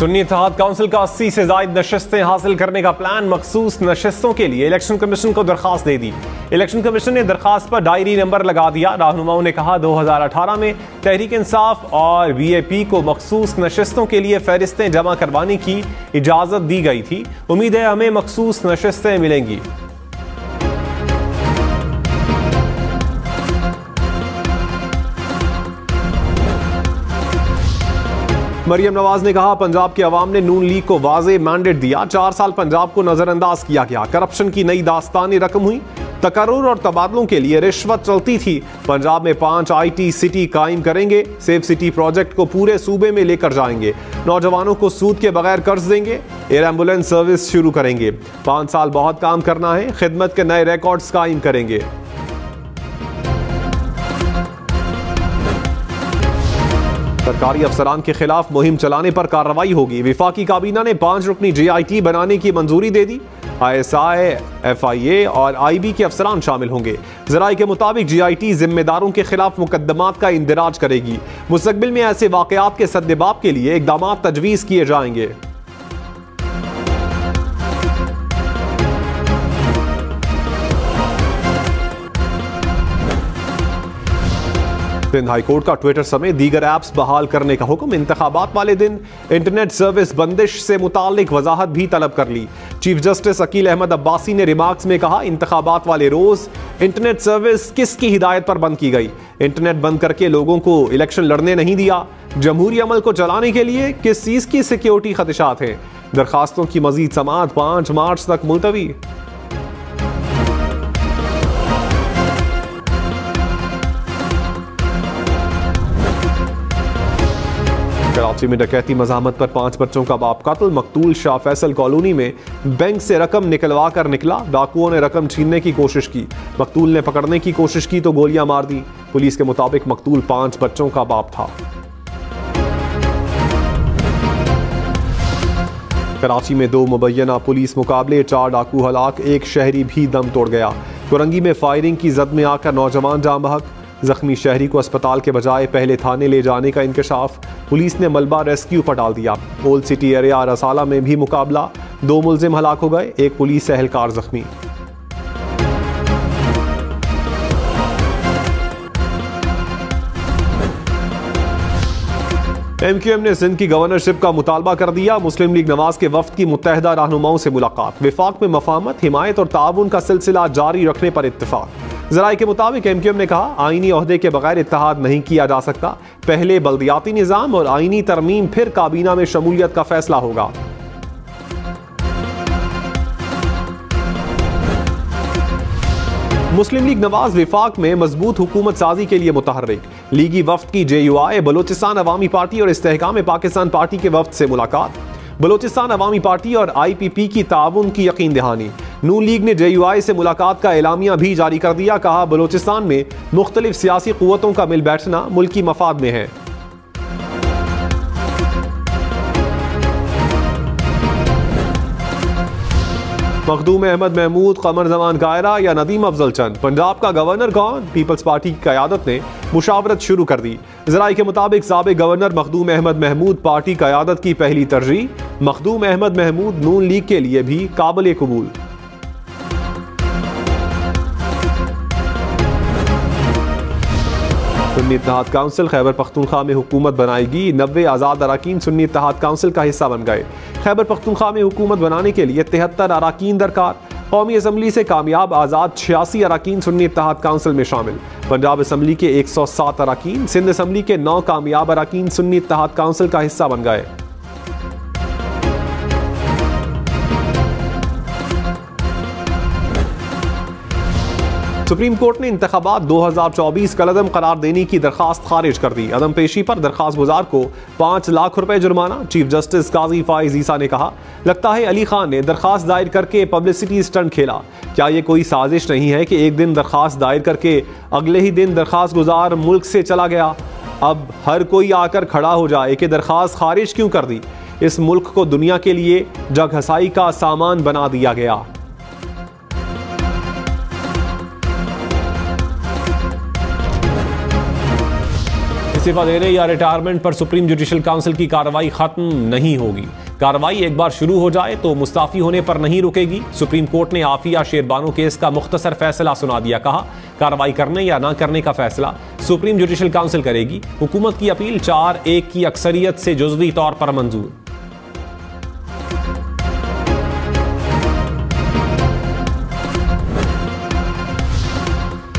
सुन्नी इत्तेहाद council का 80 से ज्यादा नशिस्तें हासिल करने का प्लान, मखसूस नशिस्तों के लिए इलेक्शन कमीशन को दरखास्त दे दी। इलेक्शन कमीशन ने दरखास्त पर डायरी नंबर लगा दिया। रहनुमाओं ने कहा 2018 में तहरीक इंसाफ और VAP को मखसूस नशिस्तों के लिए फहरिस्तें जमा करवाने की इजाजत दी गई थी। उम्मीद है हमें मखसूस नशिस्तें मिलेंगी। मरियम नवाज ने कहा पंजाब के अवाम ने नून लीग को वाज़े मैंडेट दिया, 4 साल पंजाब को नजरअंदाज किया गया, करप्शन की नई दास्तानी रकम हुई, तकर्रुर और तबादलों के लिए रिश्वत चलती थी। पंजाब में 5 IT सिटी कायम करेंगे, सेफ सिटी प्रोजेक्ट को पूरे सूबे में लेकर जाएंगे, नौजवानों को सूद के बगैर कर्ज देंगे, एयर एम्बुलेंस सर्विस शुरू करेंगे। 5 साल बहुत काम करना है, खिदमत के नए रिकॉर्ड्स कायम करेंगे। सरकारी अफसरान के खिलाफ मुहिम चलाने पर कार्रवाई होगी। विफाकी काबीना ने 5 रुकनी JIT बनाने की मंजूरी दे दी। ISI, FIA और IB के अफसरान शामिल होंगे। ज़राए के मुताबिक JIT जिम्मेदारों के खिलाफ मुकदमात का इंदिराज करेगी। मुस्तकबिल में ऐसे वाकयात के सद्देबाब के लिए इकदाम तजवीज़ किए जाएंगे। सिंध हाईकोर्ट का ट्विटर समेत दीगर ऐप्स बहाल करने का हुक्म। इंतखाबात वाले दिन इंटरनेट सर्विस बंदिश से मुतालिक वजाहत भी तलब कर ली। चीफ जस्टिस अकील अहमद अब्बासी ने रिमार्क्स में कहा इंतखाबात वाले रोज इंटरनेट सर्विस किसकी हिदायत पर बंद की गई? इंटरनेट बंद करके लोगों को इलेक्शन लड़ने नहीं दिया। जमहूरी अमल को चलाने के लिए किस चीज की सिक्योरिटी खदशात हैं? दरखास्तों की मजीद समाअत 5 मार्च तक मुलतवी। कराची में डकैती मज़ाहमत पर 5 बच्चों का बाप कत्ल। मकतूल शाह फैसल कॉलोनी में बैंक से रकम निकलवा कर निकला, डाकुओं ने रकम छीनने की कोशिश की। मकतूल ने पकड़ने की कोशिश की तो गोलियां मार दी। पुलिस के मुताबिक मकतूल 5 बच्चों का बाप था। कराची में 2 मुबैना पुलिस मुकाबले, 4 डाकू हलाक, 1 शहरी भी दम तोड़ गया। कुरंगी में फायरिंग की जद में आकर नौजवान जाम बहक। जख्मी शहरी को अस्पताल के बजाय पहले थाने ले जाने का इंकशाफ। पुलिस ने मलबा रेस्क्यू पर डाल दिया। ओल्ड सिटी एरिया रसाला में भी मुकाबला, 2 मुलजिम हलाक हो गए, 1 पुलिस एहलकार जख्मी। MQM ने सिंध की गवर्नरशिप का मुतालबा कर दिया। मुस्लिम लीग नवाज के वफ्द की मुत्तहदा रहनुमाओं से मुलाकात। विफाक में मफाहमत, हिमायत और ताउन का सिलसिला जारी रखने पर इत्तेफाक। ज़राए के मुताबिक MQM ने कहा आईनी ओहदे के बगैर इत्तेहाद नहीं किया जा सकता। पहले बल्दियाती निज़ाम और आईनी तरमीम, फिर काबीना में शमूलियत का फैसला होगा। मुस्लिम लीग नवाज विफाक में मजबूत हुकूमत साजी के लिए मुतहर्रिक। लीगी वफ्द की JUI, बलोचिस्तान अवामी पार्टी और इस्तेहकाम पाकिस्तान पार्टी के वफ्द से मुलाकात। बलोचिस्तान अवामी पार्टी और IPP की ताउन की यकीन दहानी। नून लीग ने JUI से मुलाकात का एलामिया भी जारी कर दिया। कहा बलोचिस्तान में मुख्तलिफ सियासी कुव्वतों का मिल बैठना मुल्की मफाद में है। मखदूम अहमद महमूद, कमर जमान कायरा या नदीम अफजल चंद? पंजाब का गवर्नर कौन? पीपल्स पार्टी की क़यादत ने मुशावरत शुरू कर दी। ज़राए के मुताबिक साबिक़ गवर्नर मखदूम अहमद महमूद पार्टी क़यादत की पहली तरजीह। मखदूम अहमद महमूद नून लीग के लिए भी काबिल कबूल। सुन्नी इत्तेहाद काउंसिल खैबर पख्तूनख्वा में हुकूमत बनाएगी। 90 आज़ाद अराकीन सुन्नी इत्तेहाद काउंसिल का हिस्सा बन गए। खैबर पख्तूनख्वा में हुकूमत बनाने के लिए 73 अराकीन दरकार। कौमी असम्बली से कामयाब आज़ाद 86 अराकीन सुन्नी इत्तेहाद काउंसिल में शामिल। पंजाब असम्बली के 107 अराकीन, सिंध असम्बली के 9 कामयाब अराकीन सुन्नी इत्तेहाद काउंसिल का हिस्सा बन गए। सुप्रीम कोर्ट ने इंतखाबात 2024 कलअदम करार देने की दरखास्त खारिज कर दी। अदम पेशी पर दरखास्त गुजार को 5 लाख रुपए जुर्माना। चीफ जस्टिस काजी फाइज ईसा ने कहा लगता है अली खान ने दरखास्त दायर करके पब्लिसिटी स्टंट खेला। क्या ये कोई साजिश नहीं है कि एक दिन दरखास्त दायर करके अगले ही दिन दरखास्त गुजार मुल्क से चला गया? अब हर कोई आकर खड़ा हो जाए कि दरखास्त खारिज क्यों कर दी। इस मुल्क को दुनिया के लिए जग हसाई का सामान बना दिया गया। इस्तीफा देने या रिटायरमेंट पर सुप्रीम जुडिशल काउंसिल की कार्रवाई खत्म नहीं होगी। कार्रवाई एक बार शुरू हो जाए तो मुस्ताफी होने पर नहीं रुकेगी। सुप्रीम कोर्ट ने आफिया शेरबानो केस का मुख्तसर फैसला सुना दिया। कहा कार्रवाई करने या ना करने का फैसला सुप्रीम जुडिशल काउंसिल करेगी। हुकूमत की अपील 4-1 की अक्सरियत से जुज़वी तौर पर मंजूर।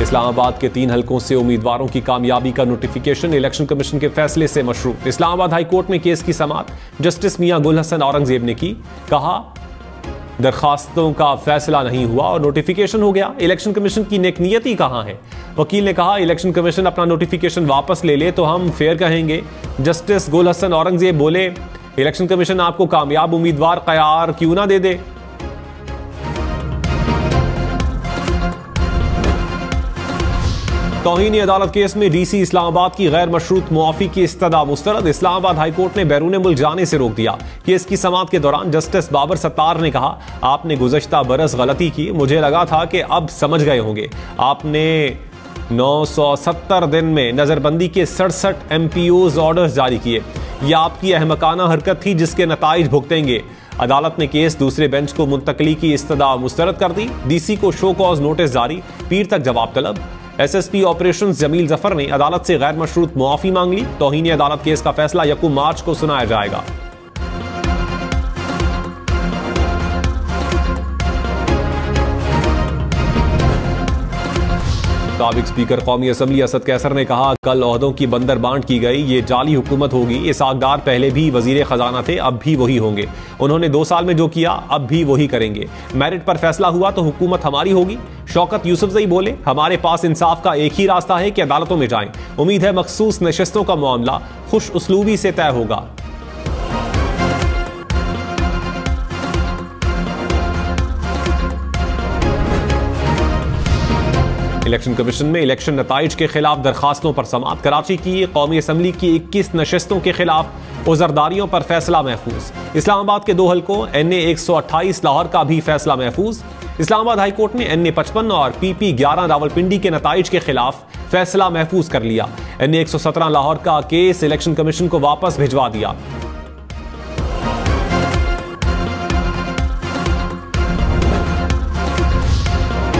इस्लामाबाद के 3 हलकों से उम्मीदवारों की कामयाबी का नोटिफिकेशन इलेक्शन कमीशन के फैसले से मशरूत। इस्लामाबाद हाई कोर्ट में केस की समाअत जस्टिस मियां गुल हसन औरंगजेब ने की। कहा दरखास्तों का फैसला नहीं हुआ और नोटिफिकेशन हो गया। इलेक्शन कमीशन की नेकनियती कहां है? वकील ने कहा इलेक्शन कमीशन अपना नोटिफिकेशन वापस ले ले तो हम फेयर कहेंगे। जस्टिस गुल हसन औरंगजेब बोले इलेक्शन कमीशन आपको कामयाब उम्मीदवार करार क्यों ना दे दे। तौहीन अदालत केस में डीसी इस्लामाबाद की गैर मशरूत मुआफी की इस्तदा मुस्तरद। इस्लामाबाद हाई कोर्ट ने बैरून मुल्क जाने से रोक दिया। केस की समाअत के दौरान जस्टिस बाबर सत्तार ने कहा आपने गुज़श्ता बरस गलती की, मुझे लगा था कि अब समझ गए होंगे। आपने 970 दिन में नजरबंदी के 67 MPOs ऑर्डर्स जारी किए। यह आपकी अहमकाना हरकत थी जिसके नताइज भुगतेंगे। अदालत ने केस दूसरे बेंच को मुंतकली की इस्तदा मुस्तरद कर दी। डीसी को शो कॉज नोटिस जारी, पीर तक जवाब तलब। SSP ऑपरेशंस जमील जफर ने अदालत से गैर मशरूत मुआफी मांग ली। तौहीन अदालत केस का फैसला 1 मार्च को सुनाया जाएगा। साबिक स्पीकर कौमी असम्बली असद कैसर ने कहा कल ओहदों की बंदर बांट की गई, ये जाली हुकूमत होगी। इसाकदार पहले भी वजीर खजाना थे, अब भी वही होंगे। उन्होंने 2 साल में जो किया अब भी वही करेंगे। मेरिट पर फैसला हुआ तो हुकूमत हमारी होगी। शौकत यूसुफजई बोले हमारे पास इंसाफ का एक ही रास्ता है कि अदालतों में जाएं। उम्मीद है मखसूस नशिस्तों का मामला खुश उसलूबी से तय होगा। इलेक्शन कमीशन में इलेक्शन नताइज के खिलाफ दरखास्तों पर समाअत। कराची की कौमी असम्बली की 21 नशिस्तों के खिलाफ उज़रदारियों पर फैसला महफूज। इस्लामाबाद के 2 हलकों NA 128 लाहौर का भी फैसला महफूज। इस्लामाबाद हाई कोर्ट ने NA 55 और PP 11 रावलपिंडी के नताइज के खिलाफ फैसला महफूज कर लिया। NA 117 लाहौर का केस इलेक्शन कमीशन को वापस भिजवा दिया।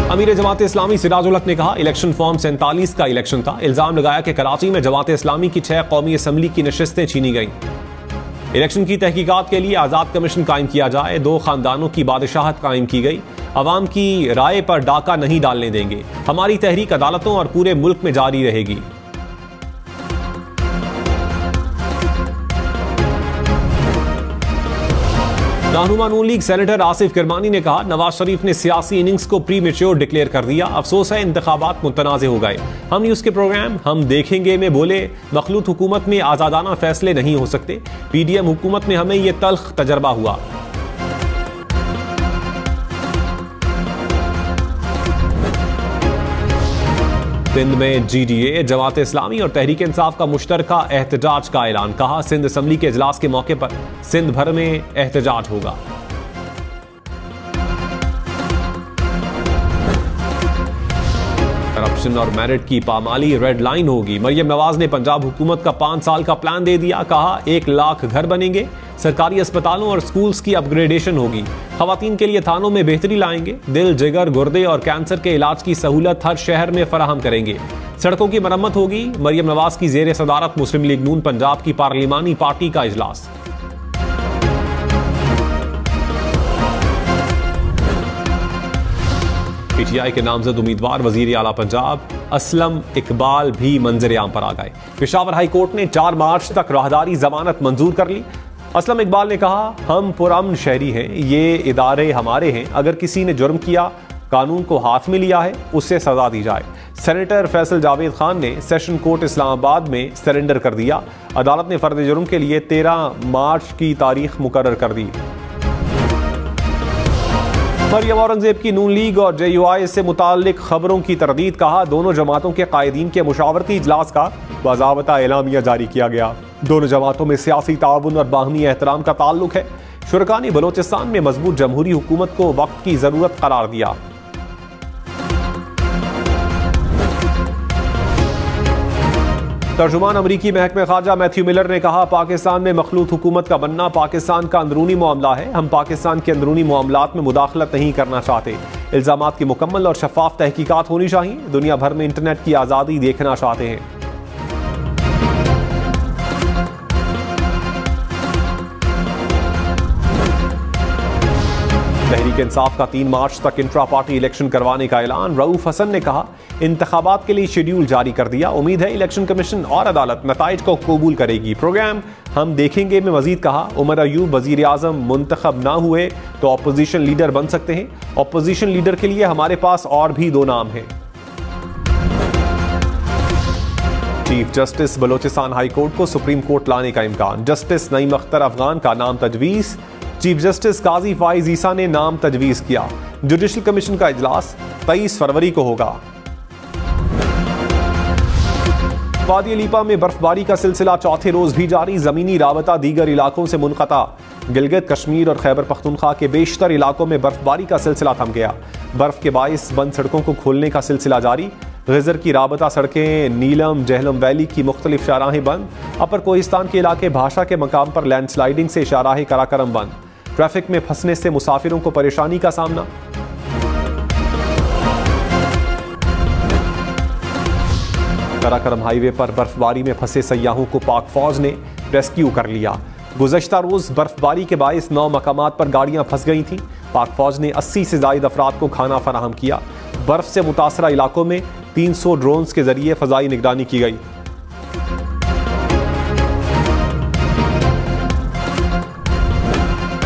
अमीर जमात इस्लामी सिराजुल हक ने कहा इलेक्शन फॉर्म 47 का इलेक्शन था। इल्जाम लगाया कि कराची में जमात इस्लामी की 6 कौमी असम्बली की नशिस्तें छीनी गईं। इलेक्शन की तहकीकात के लिए आज़ाद कमीशन कायम किया जाए। 2 खानदानों की बादशाहत कायम की गई। अवाम की राय पर डाका नहीं डालने देंगे। हमारी तहरीक अदालतों और पूरे मुल्क में जारी रहेगी। रहनुमा नून लीग सेनेटर आसिफ किरमानी ने कहा नवाज शरीफ ने सियासी इनिंग्स को प्री मैच्योर डिक्लेयर कर दिया। अफसोस है इंतखाबात मुतनाज़े हो गए। हम न्यूज़ के प्रोग्राम हम देखेंगे में बोले मखलूत हुकूमत में आज़ादाना फैसले नहीं हो सकते। PDM हुकूमत में हमें यह तल्ख तजर्बा हुआ। सिंध में GDA, जमात इस्लामी और तहरीक इंसाफ का मुश्तरका एहतजाज का ऐलान। कहा सिंध असम्बली के इजलास के मौके पर सिंध भर में एहतजाज होगा। करप्शन और मेरिट की पामाली रेड लाइन होगी। मरियम नवाज ने पंजाब हुकूमत का 5 साल का प्लान दे दिया। कहा 1 लाख घर बनेंगे। सरकारी अस्पतालों और स्कूल्स की अपग्रेडेशन होगी। खवातीन के लिए थानों में बेहतरी लाएंगे। दिल, जिगर, गुर्दे और कैंसर के इलाज की सहूलत हर शहर में फराहम करेंगे। सड़कों की मरम्मत होगी। मरियम नवाज की जेर सदारत मुस्लिम लीग नून पंजाब की पार्लिमानी पार्टी का इजलास। PTI के नामजद उम्मीदवार वजीर आला पंजाब असलम इकबाल भी मंजर आम पर आ गए। पेशावर हाई कोर्ट ने 4 मार्च तक राहदारी जमानत मंजूर कर ली। असलम इकबाल ने कहा हम पुरअमन शहरी हैं, ये इदारे हमारे हैं। अगर किसी ने जुर्म किया, कानून को हाथ में लिया है, उससे सजा दी जाए। सेनेटर फैसल जावेद खान ने सेशन कोर्ट इस्लामाबाद में सरेंडर कर दिया। अदालत ने फर्द जुर्म के लिए 13 मार्च की तारीख मुकर्रर कर दी। मरियम औरंगजेब की नून लीग और JUI से मुताल्लिक खबरों की तरदीद। कहा दोनों जमातों के कायदीन के मुशावरती इजलास का बाज़ाबता एलामिया जारी किया गया। दोनों जमातों में सियासी ताउन और बाहमी एहतराम का ताल्लुक है। शुरका ने बलोचिस्तान में मजबूत जमहूरी हुकूमत को वक्त की जरूरत करार दिया। तर्जुमान अमरीकी महकमे खारजा मैथ्यू मिलर ने कहा, पाकिस्तान में मखलूत हुकूमत का बनना पाकिस्तान का अंदरूनी मामला है। हम पाकिस्तान के अंदरूनी मामलात में मुदाखलत नहीं करना चाहते। इल्जामात की मुकम्मल और शफाफ तहकीकात होनी चाहिए। दुनिया भर में इंटरनेट की आज़ादी देखना चाहते हैं। तहरीक इंसाफ का 3 मार्च तक इंट्रा पार्टी इलेक्शन करवाने का ऐलान। रऊफ हसन ने कहा, इंतखाबात के लिए शेड्यूल जारी कर दिया। उम्मीद है इलेक्शन कमीशन और अदालत नताइज को कबूल करेगी। प्रोग्राम हम देखेंगे में मजीद कहा, उमर अयूब वजीर आजम मुंतखब ना हुए तो अपोजिशन लीडर बन सकते हैं। अपोजिशन लीडर के लिए हमारे पास और भी 2 नाम हैं। Chief justice Balochistan high court को सुप्रीम कोर्ट लाने का इम्कान। जस्टिस नईम अख्तर अफगान का नाम तजवीज़। चीफ जस्टिस काजी फाइज ईसा ने नाम तजवीज़ किया। जुडिशल कमीशन का इजलास 23 फरवरी को होगा। वादी अलीपा में बर्फबारी का सिलसिला चौथे रोज भी जारी। जमीनी राबता दीगर इलाकों से मुनक़ता। गिलगित कश्मीर और खैबर पख्तूनख्वा के बेशतर इलाकों में बर्फबारी का सिलसिला थम गया। बर्फ के बाइस बंद सड़कों को खोलने का सिलसिला जारी। गजर की राबता सड़कें, नीलम जहलम वैली की मुख्तलिफ शाहराहें बंद। अपर कोहिस्तान के इलाके भाषा के मकाम पर लैंडस्लाइडिंग से शाहराह कराकरम बंद। ट्रैफिक में फंसने से मुसाफिरों को परेशानी का सामना। कराकरम हाईवे पर बर्फबारी में फंसे सयाहों को पाक फौज ने रेस्क्यू कर लिया। गुज़श्ता रोज बर्फबारी के बायस 9 मकामात पर गाड़ियां फंस गई थीं। पाक फौज ने 80 से ज़ायद अफराद को खाना फराहम किया। बर्फ से मुतासरा इलाकों में 300 ड्रोन्स के जरिए फ़ज़ाई निगरानी की गई।